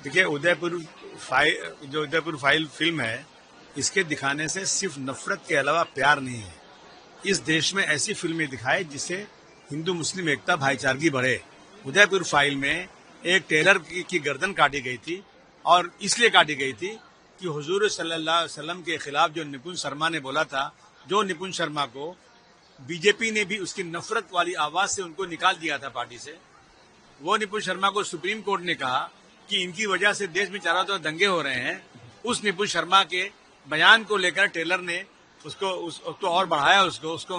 देखिए जो Udaipur file film है, इसके दिखाने से सिर्फ नफरत के अलावा प्यार नहीं है। इस देश में ऐसी फिल्में दिखाए जिससे हिंदू मुस्लिम एकता भाईचारगी बढ़े। उदयपुर फाइल में एक टेलर की गर्दन काटी गई थी और इसलिए काटी गई थी कि हुजूर सल्लल्लाहु अलैहि वसल्लम के खिलाफ जो निपुण शर्मा ने बोला था, जो निपुण शर्मा को बीजेपी ने भी उसकी नफरत वाली आवाज से उनको निकाल दिया था पार्टी से। वो निपुण शर्मा को सुप्रीम कोर्ट ने कहा कि इनकी वजह से देश में चारों तरफ दंगे हो रहे हैं। उस निपुण शर्मा के बयान को लेकर टेलर ने उसको और बढ़ाया, उसको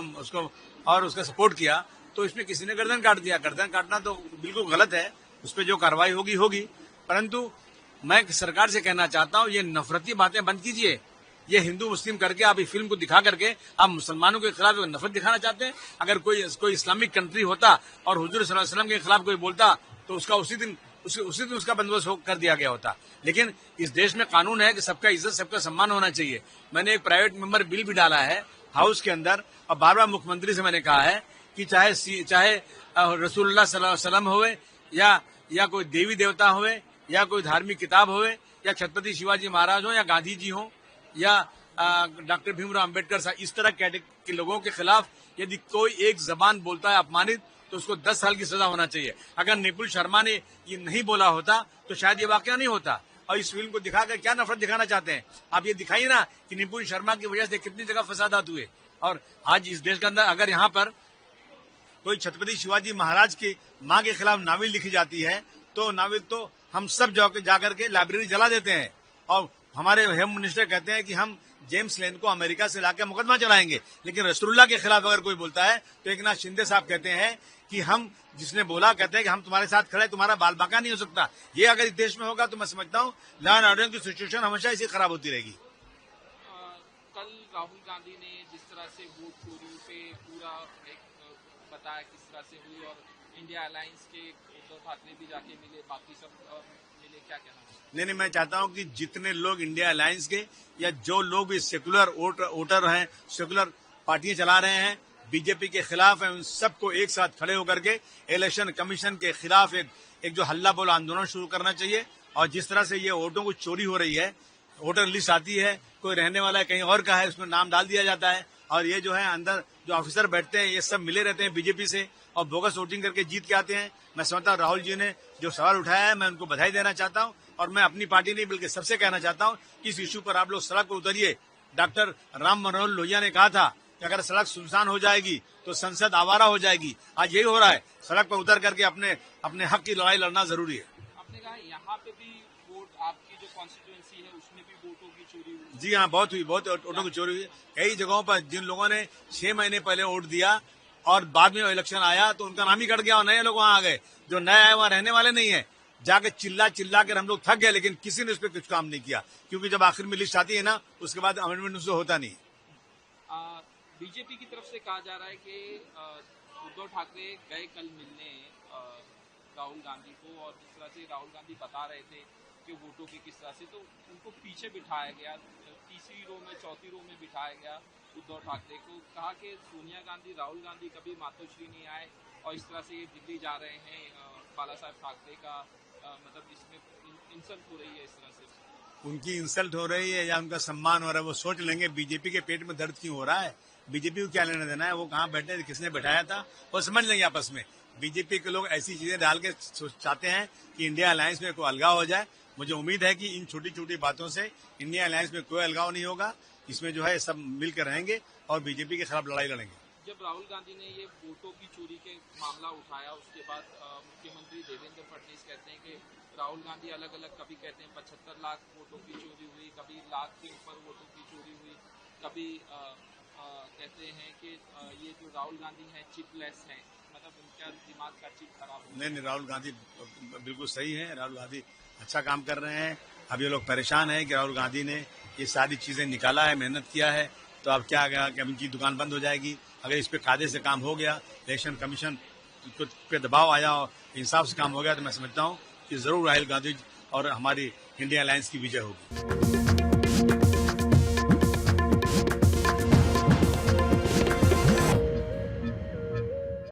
और उसका सपोर्ट किया, तो इसमें किसी ने गर्दन काट दिया। गर्दन काटना तो बिल्कुल गलत है, उस पर जो कार्रवाई होगी। परंतु मैं सरकार से कहना चाहता हूँ, ये नफरती बातें बंद कीजिए। ये हिंदू मुस्लिम करके आप इस फिल्म को दिखा करके आप मुसलमानों के खिलाफ नफरत दिखाना चाहते हैं। अगर कोई इस्लामिक कंट्री होता और हुजूर सल्लल्लाहु अलैहि वसल्लम के खिलाफ कोई बोलता तो उसका उसी दिन उसका बंदोबस्त कर दिया गया होता। लेकिन इस देश में कानून है कि सबका इज्जत, सबका सम्मान होना चाहिए। मैंने एक प्राइवेट मेंबर बिल भी डाला है हाउस के अंदर, और बार बार मुख्यमंत्री से मैंने कहा है कि चाहे रसूलुल्लाह सल्लल्लाहु अलैहि वसल्लम होवे या कोई देवी देवता होवे या कोई धार्मिक किताब होवे या छत्रपति शिवाजी महाराज हो या गांधी जी हो या डॉक्टर भीमराव अम्बेडकर साहब, इस तरह के लोगों के खिलाफ यदि कोई एक जबान बोलता है अपमानित तो उसको 10 साल की सजा होना चाहिए। अगर निपुण शर्मा ने ये नहीं बोला होता तो शायद ये वाकया नहीं होता। और इस फिल्म को दिखाकर क्या नफरत दिखाना चाहते हैं आप? ये दिखाइए ना कि निपुण शर्मा की वजह से कितनी जगह फसादात हुए। और आज इस देश के अंदर अगर यहाँ पर कोई छत्रपति शिवाजी महाराज की माँ के खिलाफ नावल लिखी जाती है तो नावल तो हम सब जाकर के लाइब्रेरी जला देते हैं। और हमारे होम मिनिस्टर कहते हैं कि हम जेम्स लेन को अमेरिका से लाकर मुकदमा चलाएंगे। लेकिन रसूलुल्लाह के खिलाफ अगर कोई बोलता है तो एक नाथ शिंदे साहब कहते हैं कि हम जिसने बोला कहते हैं कि हम तुम्हारे साथ खड़े, तुम्हारा बाल बाका नहीं हो सकता। ये अगर इस देश में होगा तो मैं समझता हूँ लॉ एंड ऑर्डर की सिचुएशन हमेशा इसी खराब होती रहेगी। कल राहुल गांधी ने जिस तरह से वोट चोरी पे पूरा एक बताया किस तरह से हुई, और इंडिया अलायंस के उद्धव ठाकरे भी जाके मिले, बाकी सब मिले, क्या कहना? नहीं, मैं चाहता हूं कि जितने लोग इंडिया अलायंस के या जो लोग भी सेकुलर वोटर हैं, सेकुलर पार्टियां चला रहे हैं, बीजेपी के खिलाफ है, उन सबको एक साथ खड़े होकर के इलेक्शन कमीशन के खिलाफ एक जो हल्ला बोल आंदोलन शुरू करना चाहिए। और जिस तरह से ये वोटों को चोरी हो रही है, वोटर लिस्ट आती है, कोई रहने वाला है कहीं और का है, उसमें नाम डाल दिया जाता है, और ये जो है अंदर जो ऑफिसर बैठते हैं ये सब मिले रहते हैं बीजेपी से और बोगस वोटिंग करके जीत के आते हैं। मैं समझता हूँ राहुल जी ने जो सवाल उठाया है, मैं उनको बधाई देना चाहता हूँ। और मैं अपनी पार्टी नहीं बल्कि सबसे कहना चाहता हूँ कि इस इश्यू पर आप लोग सड़क पर उतरिए। डॉक्टर राम मनोहर लोहिया ने कहा था कि अगर सड़क सुनसान हो जाएगी तो संसद आवारा हो जाएगी। आज यही हो रहा है, सड़क पर उतर करके अपने हक की लड़ाई लड़ना जरूरी है। आपने कहा यहाँ पे भी वोट, आपकी जो कॉन्स्टिट्यूएंसी है उसमें भी वोटों की चोरी हुई? जी हाँ, बहुत वोटों की चोरी हुई। कई जगहों पर जिन लोगों ने 6 महीने पहले वोट दिया और बाद में इलेक्शन आया तो उनका नाम ही कट गया और नए लोग वहां आ गए। जो नए आए वहां रहने वाले नहीं है। जाके चिल्ला कर हम लोग थक गए, लेकिन किसी ने उस पर कुछ काम नहीं किया, क्योंकि जब आखिर में लिस्ट आती है ना उसके बाद अमेंडमेंट उससे होता नहीं। बीजेपी की तरफ से कहा जा रहा है कि उद्धव ठाकरे गए कल मिलने राहुल गांधी को, और जिस तरह से राहुल गांधी बता रहे थे कि वोटों की किस तरह से, तो उनको पीछे बिठाया गया, तीसरी रो में, चौथी रो में बिठाया गया उद्धव ठाकरे को। कहा कि सोनिया गांधी, राहुल गांधी कभी मातोश्री नहीं आए और इस तरह से ये दिल्ली जा रहे हैं, बाला साहब ठाकरे का मतलब इसमें इंसल्ट हो रही है। इस तरह से उनकी इंसल्ट हो रही है या उनका सम्मान हो रहा है, वो सोच लेंगे। बीजेपी के पेट में दर्द क्यों हो रहा है, बीजेपी को क्या लेना देना है, वो कहाँ बैठे, किसने बैठाया था, वो समझ लेंगे आपस में। बीजेपी के लोग ऐसी चीजें डाल के चाहते हैं कि इंडिया अलायंस में कोई अलगाव हो जाए। मुझे उम्मीद है कि इन छोटी छोटी बातों से इंडिया अलायंस में कोई अलगाव नहीं होगा। इसमें जो है सब मिलकर रहेंगे और बीजेपी के खिलाफ लड़ाई लड़ेंगे। जब राहुल गांधी ने ये वोटों की चोरी के मामला उठाया, उसके बाद मुख्यमंत्री देवेंद्र फडणवीस कहते हैं कि राहुल गांधी अलग अलग, कभी कहते हैं 75 लाख वोटों की चोरी हुई, कभी लाख के ऊपर वोटों की चोरी हुई, कभी कहते हैं कि ये जो राहुल गांधी हैं चिपलेस हैं, मतलब उनका दिमाग का चिप खराब हो। नहीं, राहुल गांधी बिल्कुल सही है। राहुल गांधी अच्छा काम कर रहे हैं। अब ये लोग परेशान हैं कि राहुल गांधी ने ये सारी चीजें निकाला है, मेहनत किया है, तो अब क्या गया कि अब इनकी दुकान बंद हो जाएगी। अगर इस पे कायदे से काम हो गया, इलेक्शन कमीशन पे दबाव आया और इंसाफ से काम हो गया, तो मैं समझता हूँ कि जरूर राहुल गांधी और हमारी इंडिया अलायंस की विजय होगी।